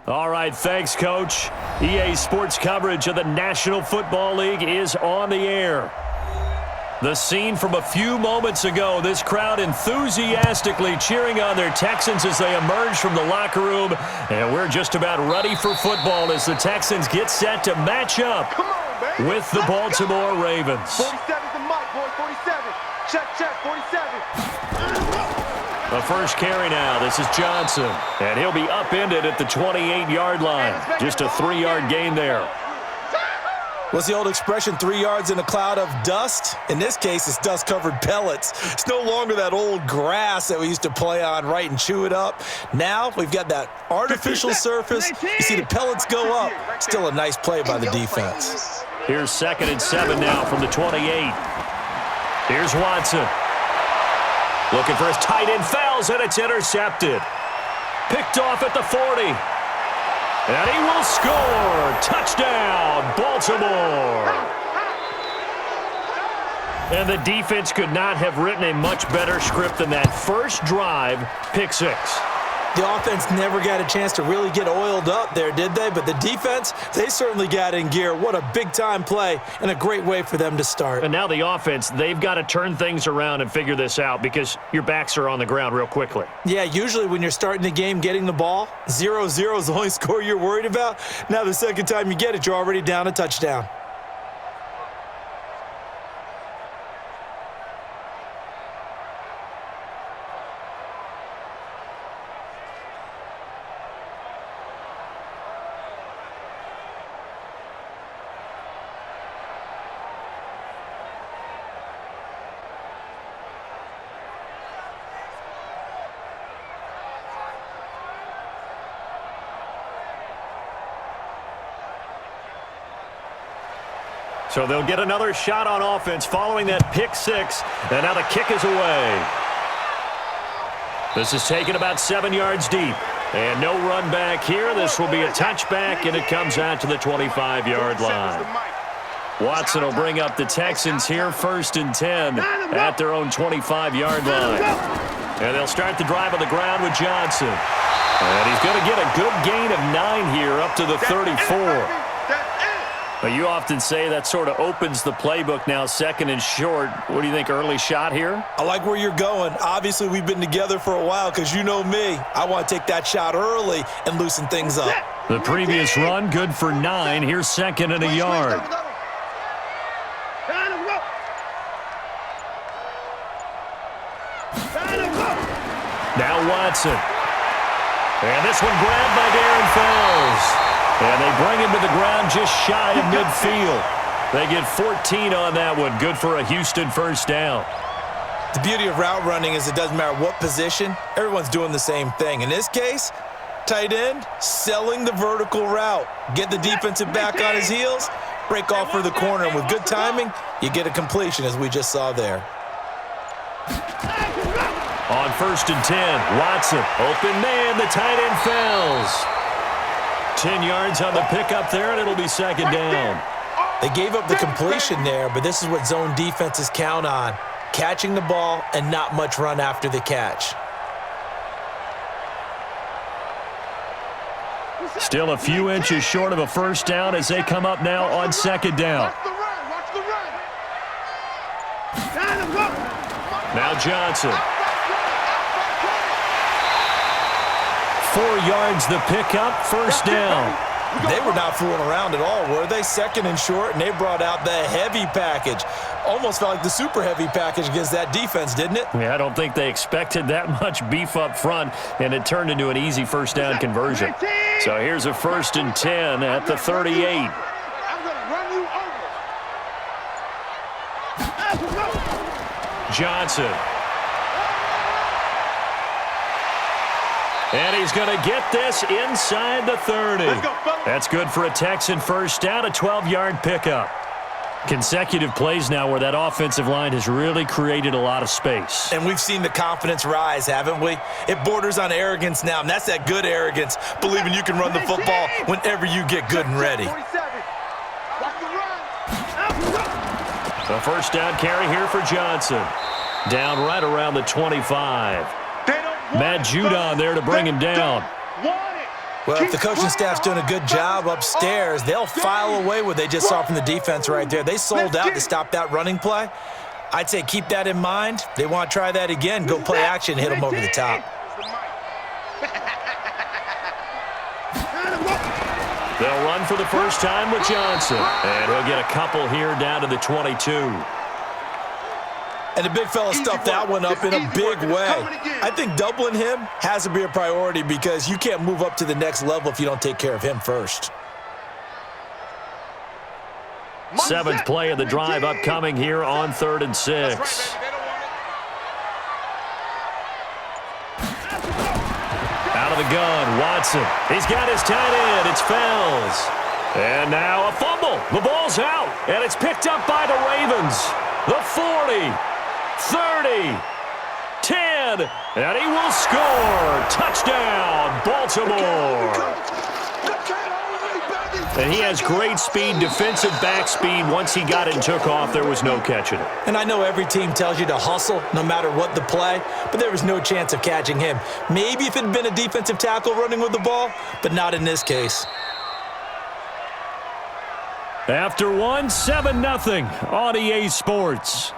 All right, thanks, Coach. EA Sports coverage of the National Football League is on the air. The scene from a few moments ago, this crowd enthusiastically cheering on their Texans as they emerge from the locker room. And we're just about ready for football as the Texans get set to match up with the Baltimore Ravens. 47's the mic, boy, 47. Check, 47. The first carry now. This is Johnson. And he'll be upended at the 28-yard line. Just a 3-yard gain there. What's the old expression, 3 yards in a cloud of dust? In this case, it's dust-covered pellets. It's no longer that old grass that we used to play on, right, and chew it up. Now we've got that artificial surface. You see the pellets go up. Still a nice play by the defense. Here's 2nd and 7 now from the 28. Here's Watson. Looking for his tight end, fouls, and it's intercepted. Picked off at the 40. And he will score. Touchdown, Baltimore. And the defense could not have written a much better script than that first drive, pick 6. The offense never got a chance to really get oiled up there, did they? But the defense, they certainly got in gear. What a big-time play and a great way for them to start. And now the offense, they've got to turn things around and figure this out because your backs are on the ground real quickly. Yeah, usually when you're starting the game getting the ball, 0-0 is the only score you're worried about. Now the second time you get it, you're already down a touchdown. So they'll get another shot on offense following that pick 6. And now the kick is away. This is taken about 7 yards deep. And no run back here. This will be a touchback, and it comes out to the 25-yard line. Watson will bring up the Texans here 1st and 10 at their own 25-yard line. And they'll start the drive on the ground with Johnson. And he's going to get a good gain of 9 here up to the 34. But you often say that sort of opens the playbook now, 2nd and short. What do you think, early shot here? I like where you're going. Obviously, we've been together for a while because you know me. I want to take that shot early and loosen things up. The previous run, good for 9. Here's 2nd and a yard. Now Watson. And this one grabbed by Darren Fells. And they bring him to the ground just shy of midfield. They get 14 on that one. Good for a Houston first down. The beauty of route running is it doesn't matter what position. Everyone's doing the same thing. In this case, tight end, selling the vertical route. Get the defensive back on his heels, break off for the corner. And with good timing, you get a completion, as we just saw there. On 1st and 10, Watson, open man, the tight end Fells. 10 yards on the pickup there, and it'll be 2nd down. They gave up the completion there, but this is what zone defenses count on. Catching the ball and not much run after the catch. Still a few inches short of a first down as they come up now on 2nd down. Now Johnson. 4 yards the pickup, first down. They were not fooling around at all, were they? 2nd and short, and they brought out the heavy package. Almost felt like the super heavy package against that defense, didn't it? Yeah, I don't think they expected that much beef up front, and it turned into an easy first down conversion. So here's a 1st and 10 at the 38. I'm going to run you over. Johnson. And he's going to get this inside the 30. That's good for a Texan first down, a 12-yard pickup. Consecutive plays now where that offensive line has really created a lot of space. And we've seen the confidence rise, haven't we? It borders on arrogance now, and that's that good arrogance, believing you can run the football whenever you get good and ready. The first down carry here for Johnson. Down right around the 25. Matt Judon there to bring him down. Well, if the coaching staff's doing a good job upstairs, they'll file away what they just saw from the defense right there. They sold out to stop that running play. I'd say keep that in mind. They want to try that again. Go play action, hit them over the top. They'll run for the first time with Johnson. And he'll get a couple here down to the 22. And the big fella stuffed that one up in a big way. I think doubling him has to be a priority because you can't move up to the next level if you don't take care of him first. Seventh play of the drive upcoming here on 3rd and 6. Out of the gun, Watson. He's got his tight end. It's Fells. And now a fumble. The ball's out, and it's picked up by the Ravens. The 40, 30, 10, and he will score. Touchdown, Baltimore. And he has great speed, defensive back speed. Once he got it and took off, there was no catching it. And I know every team tells you to hustle no matter what the play, but there was no chance of catching him. Maybe if it had been a defensive tackle running with the ball, but not in this case. After one, 7-0 on EA Sports.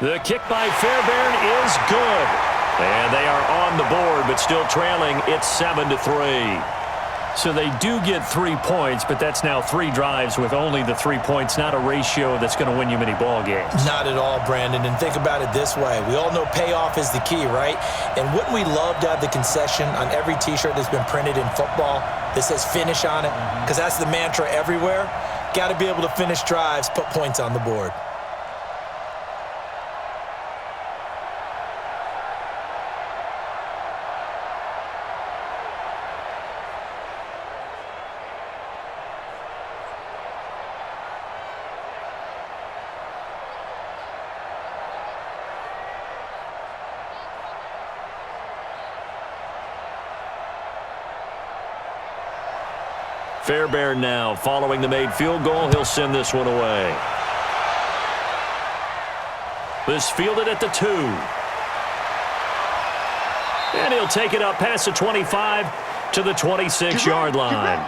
The kick by Fairbairn is good. And they are on the board, but still trailing. It's 7-3. So they do get 3 points, but that's now 3 drives with only the 3 points, not a ratio that's going to win you many ball games. Not at all, Brandon. And think about it this way. We all know payoff is the key, right? And wouldn't we love to have the concession on every T-shirt that's been printed in football that says finish on it? Because that's the mantra everywhere. Got to be able to finish drives, put points on the board. Fairbairn now following the made field goal. He'll send this one away. This fielded at the 2. And he'll take it up past the 25 to the 26-yard line.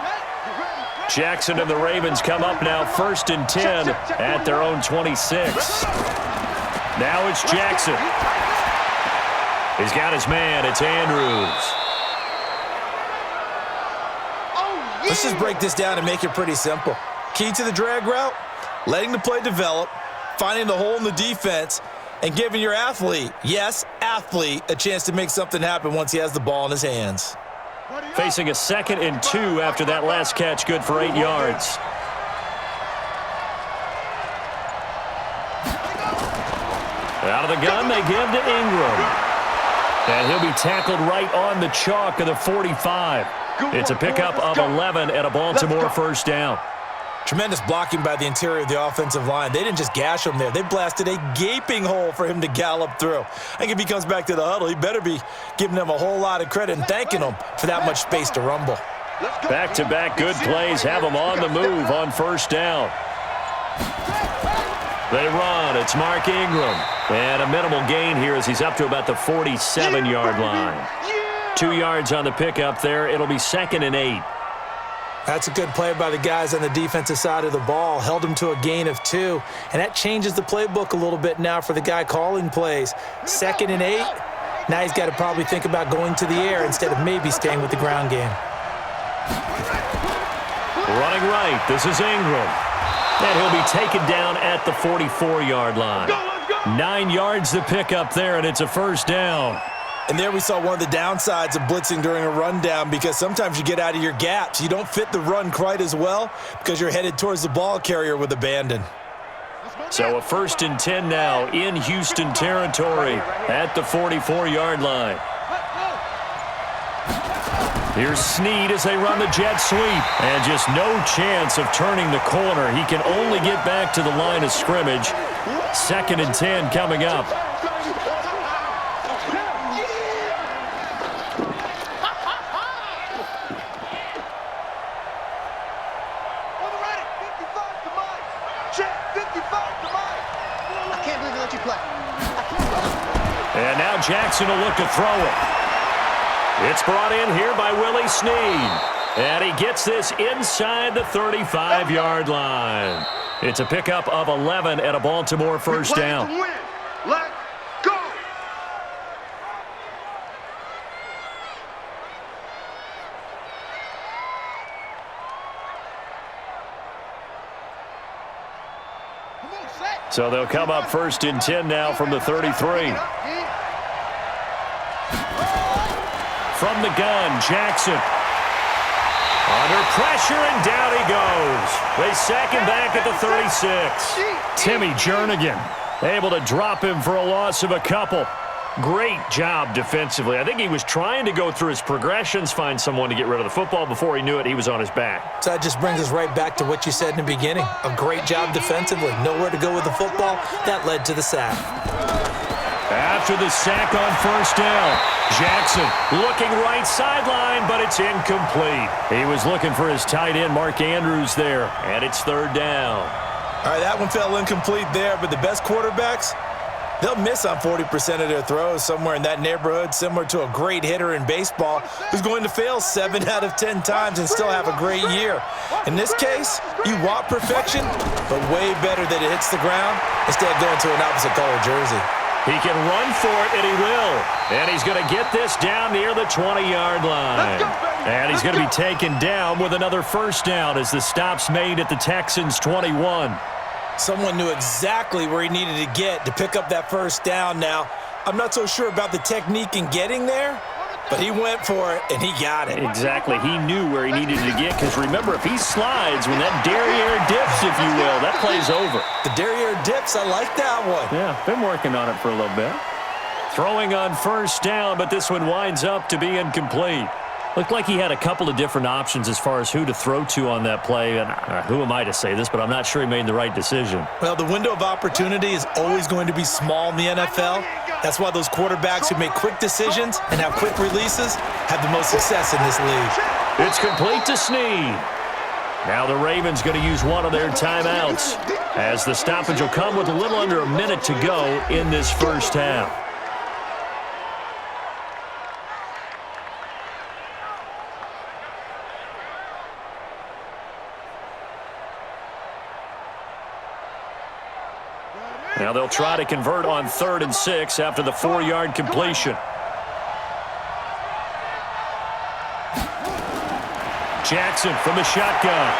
Jackson and the Ravens come up now 1st and 10 at their own 26. Now it's Jackson. He's got his man. It's Andrews. Let's just break this down and make it pretty simple. Key to the drag route, letting the play develop, finding the hole in the defense, and giving your athlete, yes, athlete, a chance to make something happen once he has the ball in his hands. Facing a 2nd and 2 after that last catch, good for 8 yards. Out of the gun, they give to Ingram. And he'll be tackled right on the chalk of the 45. It's a pickup of 11 and a Baltimore first down. Tremendous blocking by the interior of the offensive line. They didn't just gash him there. They blasted a gaping hole for him to gallop through. I think if he comes back to the huddle, he better be giving them a whole lot of credit and thanking them for that much space to rumble. Back-to-back good plays have them on the move on first down. They run. It's Mark Ingram. And a minimal gain here as he's up to about the 47-yard line. 2 yards on the pickup there. It'll be 2nd and 8. That's a good play by the guys on the defensive side of the ball. Held him to a gain of 2. And that changes the playbook a little bit now for the guy calling plays. 2nd and 8. Now he's got to probably think about going to the air instead of maybe staying with the ground game. Running right. This is Ingram. And he'll be taken down at the 44-yard line. 9 yards to pick up there, and it's a first down. And there we saw one of the downsides of blitzing during a rundown because sometimes you get out of your gaps. You don't fit the run quite as well because you're headed towards the ball carrier with abandon. So a 1st and 10 now in Houston territory at the 44-yard line. Here's Snead as they run the jet sweep. And just no chance of turning the corner. He can only get back to the line of scrimmage. 2nd and 10 coming up. And now Jackson will look to throw it. It's brought in here by Willie Snead. And he gets this inside the 35-yard line. It's a pickup of 11 and a Baltimore first down. Let's go! So they'll come up first and 10 now from the 33. From the gun, Jackson. Under pressure, and down he goes. They sack him back at the 36. Timmy Jernigan able to drop him for a loss of a couple. Great job defensively. I think he was trying to go through his progressions, find someone to get rid of the football. Before he knew it, he was on his back. So that just brings us right back to what you said in the beginning. A great job defensively. Nowhere to go with the football. That led to the sack. After the sack on first down, Jackson looking right sideline, but it's incomplete. He was looking for his tight end, Mark Andrews, there, and it's third down. All right, that one fell incomplete there, but the best quarterbacks, they'll miss on 40% of their throws, somewhere in that neighborhood, similar to a great hitter in baseball who's going to fail 7 out of 10 times and still have a great year. In this case, you want perfection, but way better that it hits the ground instead of going to an opposite color jersey. He can run for it, and he will. And he's going to get this down near the 20-yard line. And he's going to be taken down with another first down as the stop's made at the Texans' 21. Someone knew exactly where he needed to get to pick up that first down now. I'm not so sure about the technique in getting there, but he went for it, and he got it. Exactly. He knew where he needed to get, because remember, if he slides, when that derriere dips, if you will, that play's over. The derriere dips, I like that one. Yeah, been working on it for a little bit. Throwing on first down, but this one winds up to be incomplete. Looked like he had a couple of different options as far as who to throw to on that play. And who am I to say this, but I'm not sure he made the right decision. Well, the window of opportunity is always going to be small in the NFL. That's why those quarterbacks who make quick decisions and have quick releases have the most success in this league. It's complete to Snead. Now the Ravens going to use one of their timeouts, as the stoppage will come with a little under a minute to go in this first half. Now they'll try to convert on 3rd and 6 after the 4-yard completion. Jackson from the shotgun.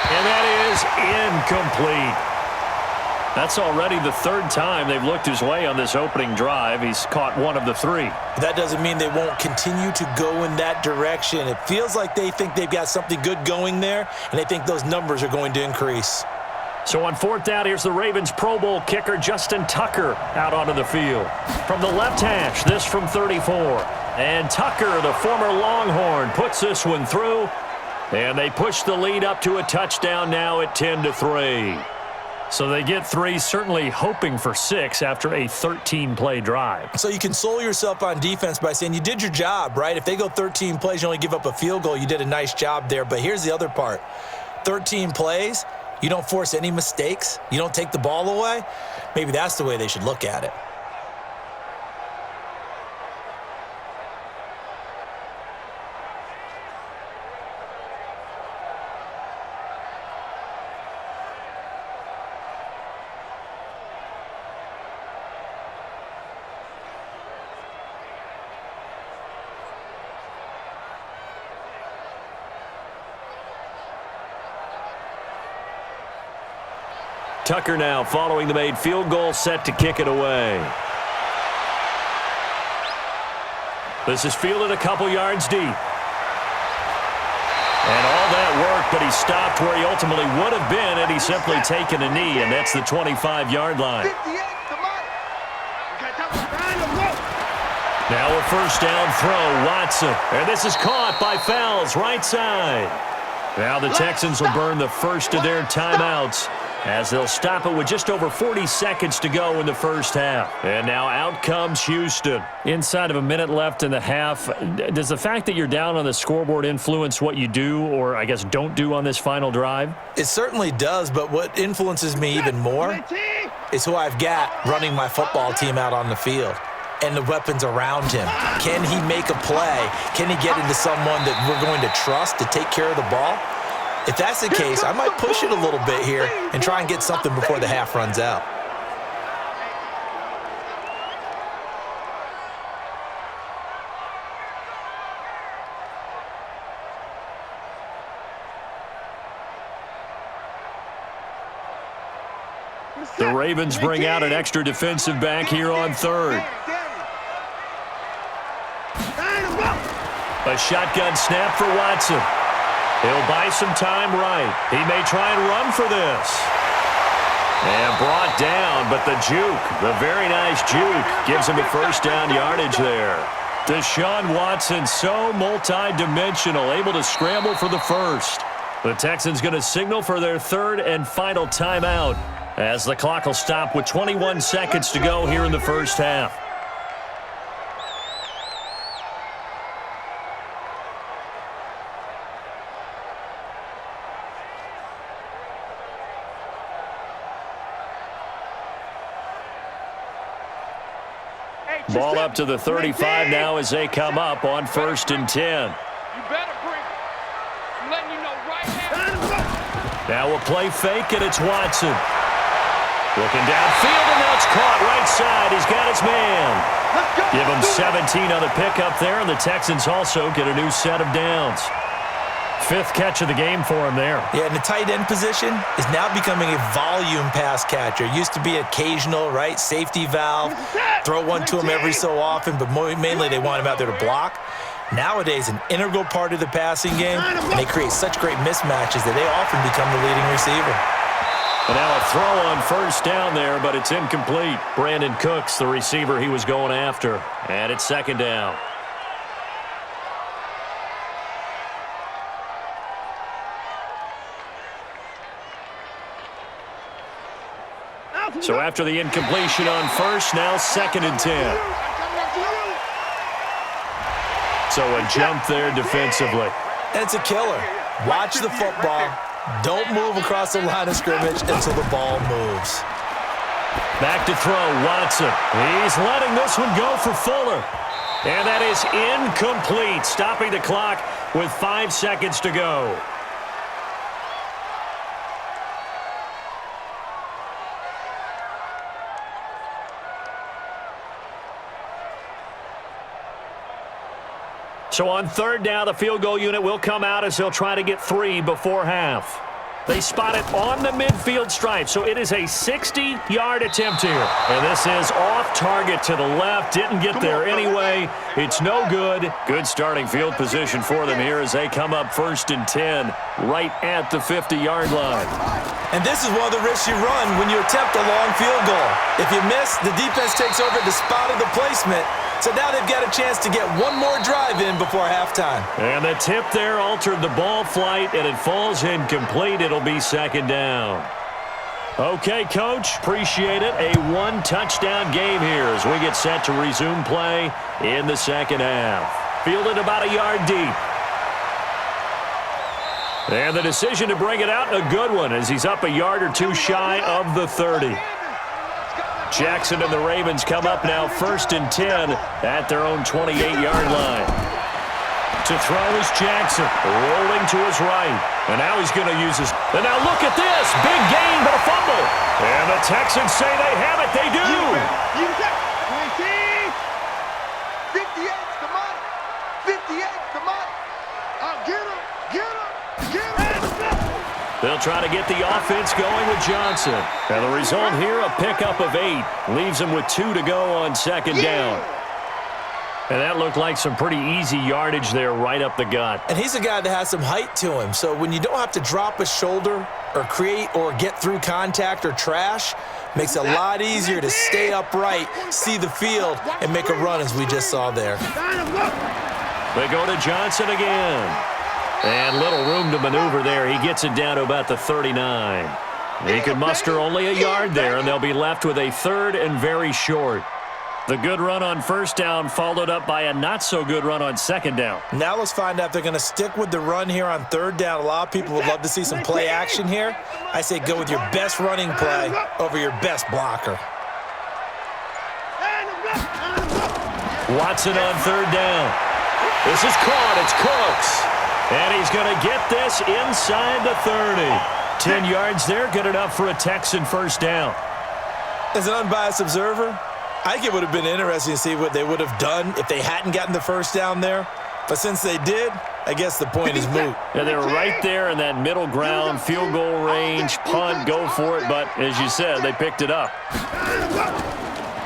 And that is incomplete. That's already the 3rd time they've looked his way on this opening drive. He's caught one of the 3. That doesn't mean they won't continue to go in that direction. It feels like they think they've got something good going there, and they think those numbers are going to increase. So on 4th down, here's the Ravens Pro Bowl kicker Justin Tucker out onto the field. From the left hash, this from 34. And Tucker, the former Longhorn, puts this one through. And they push the lead up to a touchdown now at 10-3. So they get 3, certainly hoping for 6 after a 13-play drive. So you console yourself on defense by saying you did your job, right? If they go 13 plays, you only give up a field goal, you did a nice job there. But here's the other part. 13 plays, you don't force any mistakes, you don't take the ball away. Maybe that's the way they should look at it. Tucker now following the made field goal, set to kick it away. This is fielded a couple yards deep. And all that work, but he stopped where he ultimately would have been had he simply taken a knee, and that's the 25-yard line. Now a first down throw, Watson. And this is caught by Fells, right side. Now the Texans will burn the first of their timeouts, as they'll stop it with just over 40 seconds to go in the first half. And now out comes Houston. Inside of a minute left in the half, does the fact that you're down on the scoreboard influence what you do, or I guess don't do on this final drive? It certainly does, but what influences me even more is who I've got running my football team out on the field. and the weapons around him. Can he make a play? Can he get into someone that we're going to trust to take care of the ball? If that's the case, I might push it a little bit here and try and get something before the half runs out. The Ravens bring out an extra defensive back here on third. A shotgun snap for Watson. He'll buy some time right. He may try and run for this. And brought down, but the juke, the very nice juke, gives him a first down yardage there. Deshaun Watson, so multi-dimensional, able to scramble for the first. The Texans going to signal for their third and final timeout, as the clock will stop with 21 seconds to go here in the first half. Ball up to the 35 now as they come up on 1st and 10. You better bring it. I'm letting you know right now. Now we'll play fake, and it's Watson. Looking downfield, and now it's caught right side. He's got his man. Give him 17 on the pickup there, and the Texans also get a new set of downs. 5th catch of the game for him there. Yeah, and the tight end position is now becoming a volume pass catcher. Used to be occasional, right, safety valve, throw one to him every so often, but mainly they want him out there to block. Nowadays, an integral part of the passing game, and they create such great mismatches that they often become the leading receiver. And now a throw on first down there, but it's incomplete. Brandon Cooks, the receiver he was going after. And it's 2nd down. So after the incompletion on first, now 2nd and 10. So a jump there defensively. And it's a killer. Watch the football. Don't move across the line of scrimmage until the ball moves. Back to throw, Watson. He's letting this one go for Fuller. And that is incomplete, stopping the clock with 5 seconds to go. So on 3rd down, the field goal unit will come out as they'll try to get 3 before half. They spot it on the midfield stripe, so it is a 60-yard attempt here. And this is off target to the left. Didn't get there anyway. It's no good. Good starting field position for them here as they come up 1st and 10 right at the 50-yard line. And this is one of the risks you run when you attempt a long field goal. If you miss, the defense takes over the spot of the placement. So now they've got a chance to get one more drive in before halftime. And the tip there altered the ball flight, and it falls incomplete. It'll be 2nd down. Okay, Coach, appreciate it. A 1-touchdown game here as we get set to resume play in the 2nd half. Fielded about a yard deep. And the decision to bring it out, a good one, as he's up a yard or two shy of the 30. Jackson and the Ravens come up now 1st and 10 at their own 28-yard line. To throw is Jackson, rolling to his right. And now he's going to use his... And now look at this. Big gain, but a fumble. And the Texans say they have it. They do. 58's the money. 58's the money. Get him. Get him. Get him. They'll try to get the offense going with Johnson. And the result here, a pickup of 8. Leaves them with 2 to go on 2nd down. And that looked like some pretty easy yardage there right up the gut. And he's a guy that has some height to him. So when you don't have to drop a shoulder or create or get through contact or trash, makes it a lot easier to stay upright, see the field, and make a run as we just saw there. They go to Johnson again. And little room to maneuver there. He gets it down to about the 39. He could muster only a yard there, and they'll be left with a 3rd and very short. The good run on 1st down followed up by a not-so-good run on 2nd down. Now let's find out if they're going to stick with the run here on 3rd down. A lot of people would love to see some play action here. I say go with your best running play over your best blocker. Watson on third down. This is caught. It's Cooks. And he's going to get this inside the 30. 10 yards there, good enough for a Texan first down. As an unbiased observer, I think it would have been interesting to see what they would have done if they hadn't gotten the first down there. But since they did, I guess the point is moot. Yeah, they were right there in that middle ground, field goal range, punt, go for it. But as you said, they picked it up.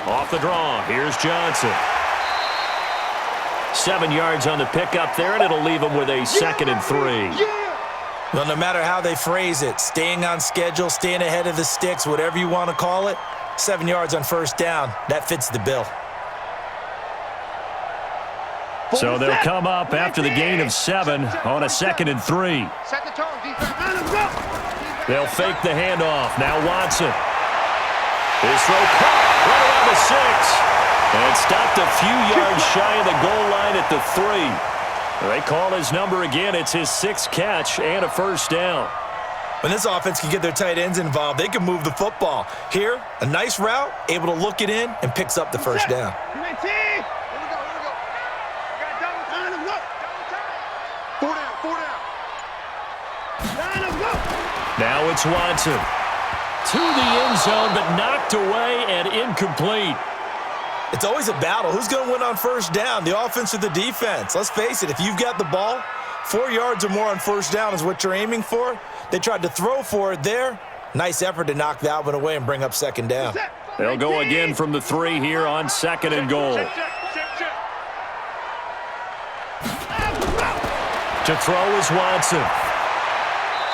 Off the draw, here's Johnson. 7 yards on the pickup there, and it'll leave them with a 2nd and 3. Well, no matter how they phrase it, staying on schedule, staying ahead of the sticks, whatever you want to call it, 7 yards on first down, that fits the bill. So they'll come up after the gain of 7 on a 2nd and 3. Set the tone, defense. They'll fake the handoff. Now Watson. His throw caught right around the 6. And stopped a few yards shy of the goal line at the 3. They call his number again. It's his 6th catch and a first down. When this offense can get their tight ends involved, they can move the football. Here, a nice route, able to look it in, and picks up the first down. Now it's Watson. To the end zone, but knocked away and incomplete. It's always a battle. Who's going to win on first down, the offense or the defense? Let's face it, if you've got the ball, 4 yards or more on first down is what you're aiming for. They tried to throw for it there. Nice effort to knock that one away and bring up 2nd down. They'll go again from the 3 here on 2nd and goal. To throw is Watson.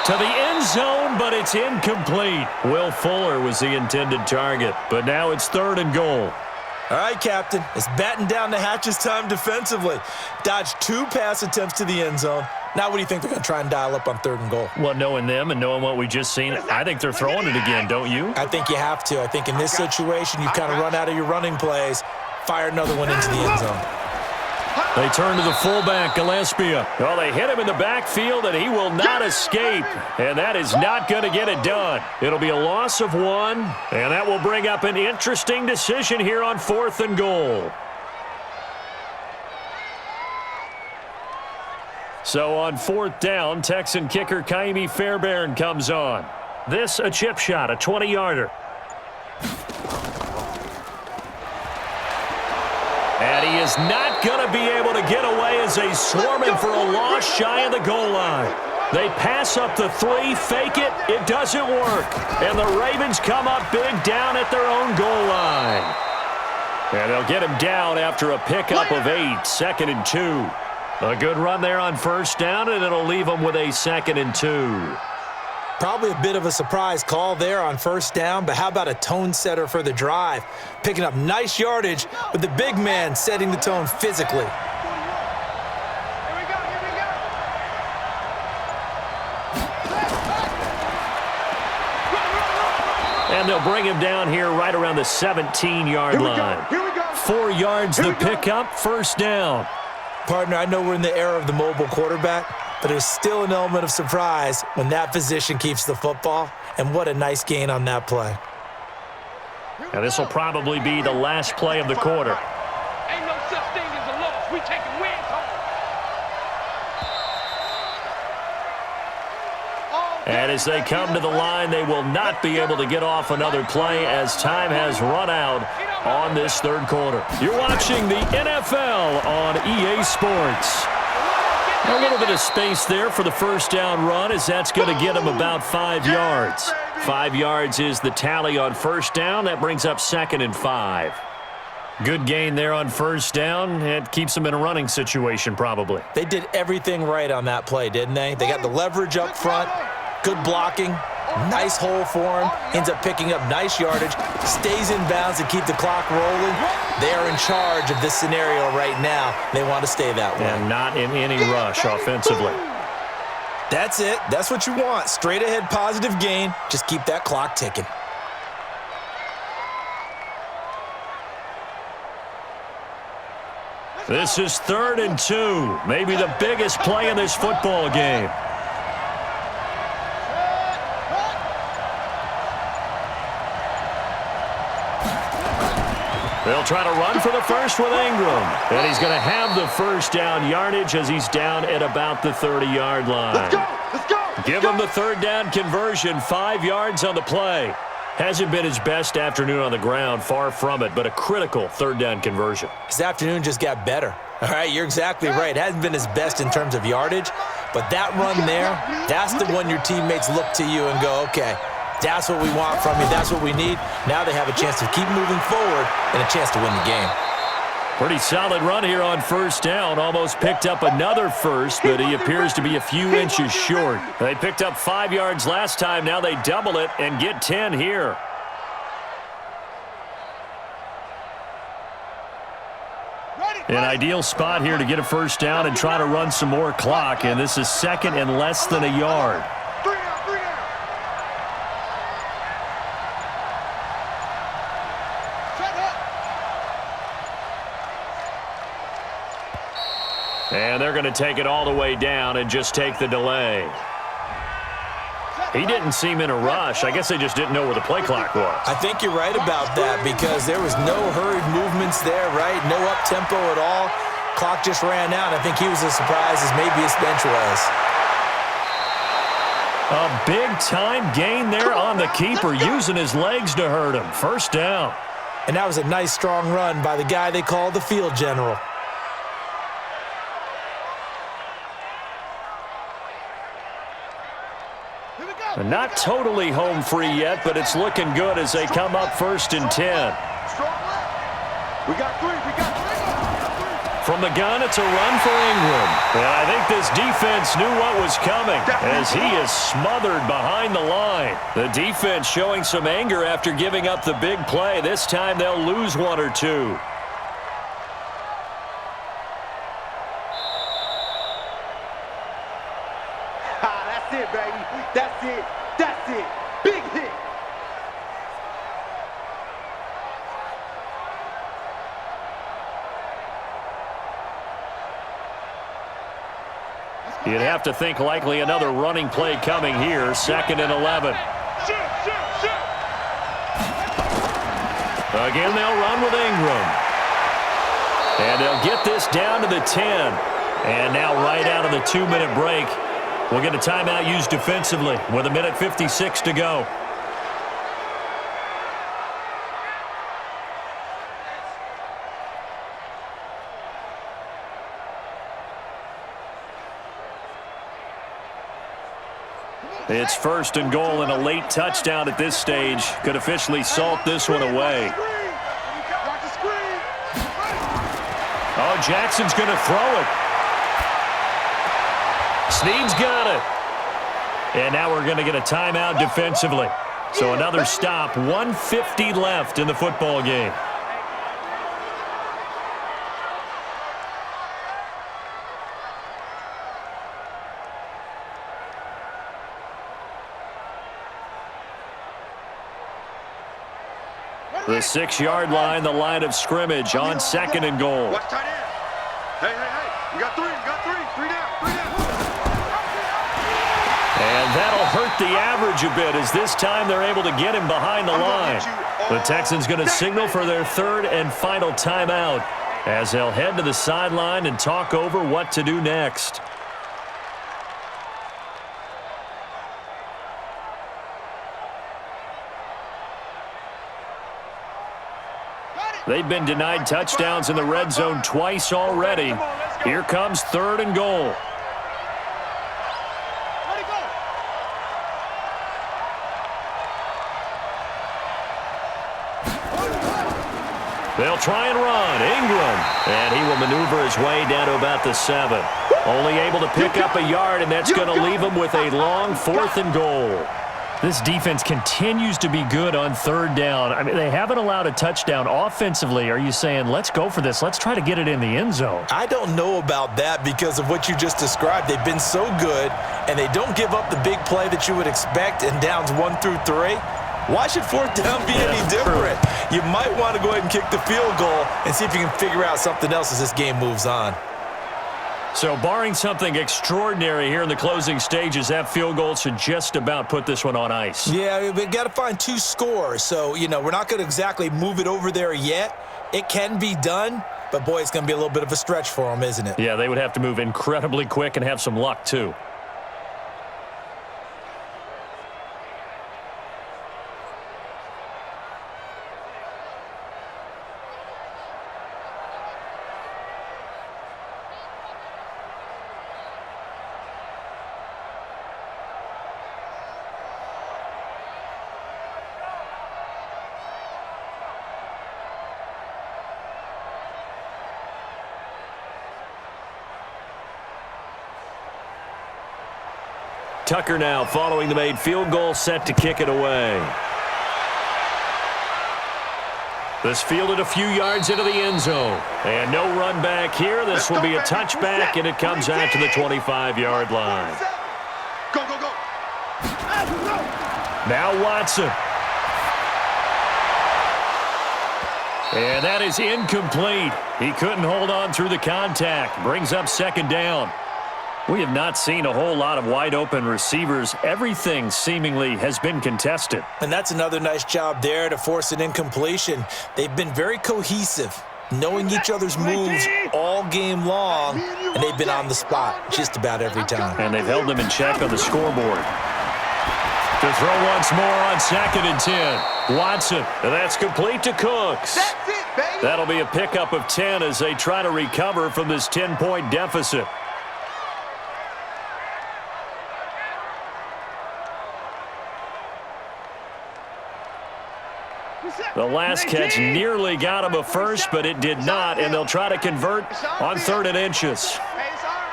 To the end zone, but it's incomplete. Will Fuller was the intended target, but now it's 3rd and goal. All right, Captain, it's batten down the hatches time defensively. Dodged 2 pass attempts to the end zone. Now what do you think they're going to try and dial up on 3rd and goal? Well, knowing them and knowing what we just seen, I think they're throwing it again, don't you? I think you have to. I think in this situation, you kind of run out of your running plays, fire another one into the end zone. They turn to the fullback, Gillespie. Well, they hit him in the backfield, and he will not escape. And that is not going to get it done. It'll be a loss of 1, and that will bring up an interesting decision here on 4th and goal. So on 4th down, Texan kicker Kaimi Fairbairn comes on. This a chip shot, a 20-yarder. And he is not going to be able to get away as they swarm him for a loss shy of the goal line. They pass up the 3, fake it, it doesn't work. And the Ravens come up big down at their own goal line. And they'll get him down after a pickup of 8, 2nd and 2. A good run there on first down, and it'll leave them with a 2nd and 2. Probably a bit of a surprise call there on first down, but how about a tone setter for the drive? Picking up nice yardage with the big man setting the tone physically. And they'll bring him down here right around the 17-yard line. 4 yards the pickup, first down. Partner, I know we're in the era of the mobile quarterback, but there's still an element of surprise when that position keeps the football, and what a nice gain on that play. And this will probably be the last play of the quarter. Ain't no such thing as a loss. We taking wins home. And as they come to the line, they will not be able to get off another play as time has run out on this 3rd quarter. You're watching the NFL on EA Sports. A little bit of space there for the first down run, as that's going to get him about 5 yards. 5 yards is the tally on first down. That brings up 2nd and 5. Good gain there on first down. It keeps them in a running situation, probably. They did everything right on that play, didn't they? They got the leverage up front, good blocking, nice hole for him, ends up picking up nice yardage, stays in bounds to keep the clock rolling. They are in charge of this scenario right now. They want to stay that way. And not in any rush offensively. That's it. That's what you want. Straight ahead positive gain. Just keep that clock ticking. This is 3rd and 2. Maybe the biggest play in this football game. They'll try to run for the first with Ingram. And he's going to have the first down yardage as he's down at about the 30-yard line. Let's go. Let's go. Give him the third down conversion, 5 yards on the play. Hasn't been his best afternoon on the ground, far from it, but a critical third down conversion. His afternoon just got better. All right, you're exactly right. It hasn't been his best in terms of yardage, but that run there, that's the one your teammates look to you and go, okay, that's what we want from you. That's what we need. Now they have a chance to keep moving forward and a chance to win the game. Pretty solid run here on first down. Almost picked up another first, but he appears to be a few inches short. They picked up 5 yards last time. Now they double it and get 10 here. An ideal spot here to get a first down and try to run some more clock, and this is second and less than a yard. And they're going to take it all the way down and just take the delay. He didn't seem in a rush. I guess they just didn't know where the play clock was. I think you're right about that because there was no hurried movements there, right? No up-tempo at all. Clock just ran out. I think he was as surprised as maybe his bench was. A big-time gain there on the keeper, using his legs to hurt him. First down. And that was a nice, strong run by the guy they called the field general. Not totally home free yet, but it's looking good as they come up first and 10. We got three. From the gun, it's a run for Ingram. And I think this defense knew what was coming as he is smothered behind the line. The defense showing some anger after giving up the big play. This time they'll lose one or two. That's it, baby. That's it. That's it. Big hit. You'd have to think likely another running play coming here. Second and 11. Again, they'll run with Ingram. And they'll get this down to the 10. And now right out of the 2-minute break, we'll get a timeout used defensively with 1:56 to go. It's first and goal, and a late touchdown at this stage could officially salt this one away. Oh, Jackson's going to throw it. Snead's got it. And now we're going to get a timeout defensively. So another stop, 1:50 left in the football game. The 6-yard line, the line of scrimmage on second and goal. Watch tight end. Hey. We got three. Three down. And that'll hurt the average a bit as this time they're able to get him behind the line. The Texans going to signal for their third and final timeout as they'll head to the sideline and talk over what to do next. They've been denied touchdowns in the red zone twice already. Here comes third and goal. They'll try and run. Ingram. And he will maneuver his way down to about the 7. Only able to pick up a yard, and that's going to leave him with a long 4th and goal. This defense continues to be good on third down. I mean, they haven't allowed a touchdown offensively. Are you saying, let's go for this? Let's try to get it in the end zone. I don't know about that because of what you just described. They've been so good, and they don't give up the big play that you would expect in downs 1 through 3. Why should fourth down be any different? You might want to go ahead and kick the field goal and see if you can figure out something else as this game moves on. So barring something extraordinary here in the closing stages, that field goal should just about put this one on ice. Yeah, we've got to find 2 scores. So, we're not going to exactly move it over there yet. It can be done, but boy, it's going to be a little bit of a stretch for them, isn't it? Yeah, they would have to move incredibly quick and have some luck, too. Tucker now following the made field goal, set to kick it away. This fielded a few yards into the end zone. And no run back here. This will be a touchback, and it comes out to the 25-yard line. Go, go, go. Now Watson. And that is incomplete. He couldn't hold on through the contact. Brings up second down. We have not seen a whole lot of wide-open receivers. Everything seemingly has been contested. And that's another nice job there to force an incompletion. They've been very cohesive, knowing each other's moves all game long, and they've been on the spot just about every time. And they've held them in check on the scoreboard. To throw once more on 2nd and 10. Watson, and that's complete to Cooks. That's it, baby. That'll be a pickup of 10 as they try to recover from this 10-point deficit. The last catch nearly got him a first, but it did not, and they'll try to convert on 3rd and inches. Hey, it's our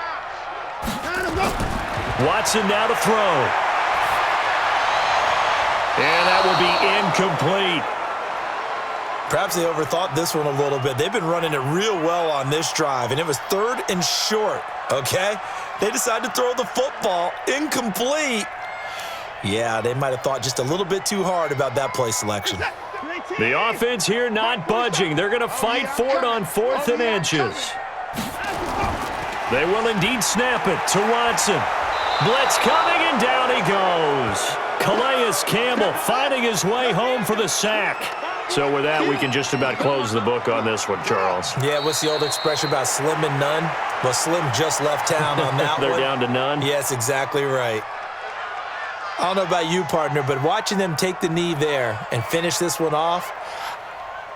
house. Watson now to throw. And that will be incomplete. Perhaps they overthought this one a little bit. They've been running it real well on this drive, and it was 3rd and short, okay? They decided to throw the football incomplete. Yeah, they might have thought just a little bit too hard about that play selection. The offense here not budging. They're going to fight for it on 4th and inches. They will indeed snap it to Watson. Blitz coming, and down he goes. Calais Campbell finding his way home for the sack. So with that, we can just about close the book on this one, Charles. Yeah, what's the old expression about slim and none? Well, Slim just left town on that They're one. down to none? Yes, exactly right. I don't know about you, partner, but watching them take the knee there and finish this one off,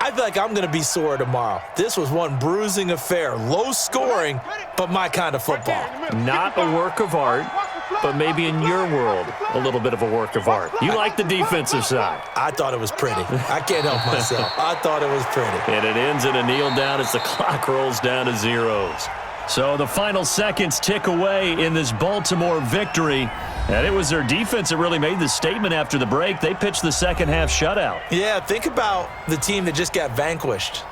I feel like I'm going to be sore tomorrow. This was one bruising affair. Low scoring, but my kind of football. Not a work of art, but maybe in your world, a little bit of a work of art. You like the defensive side. I thought it was pretty. I can't help myself. I thought it was pretty. And it ends in a kneel down as the clock rolls down to zeros. So the final seconds tick away in this Baltimore victory. And it was their defense that really made the statement after the break. They pitched the second half shutout. Yeah, think about the team that just got vanquished.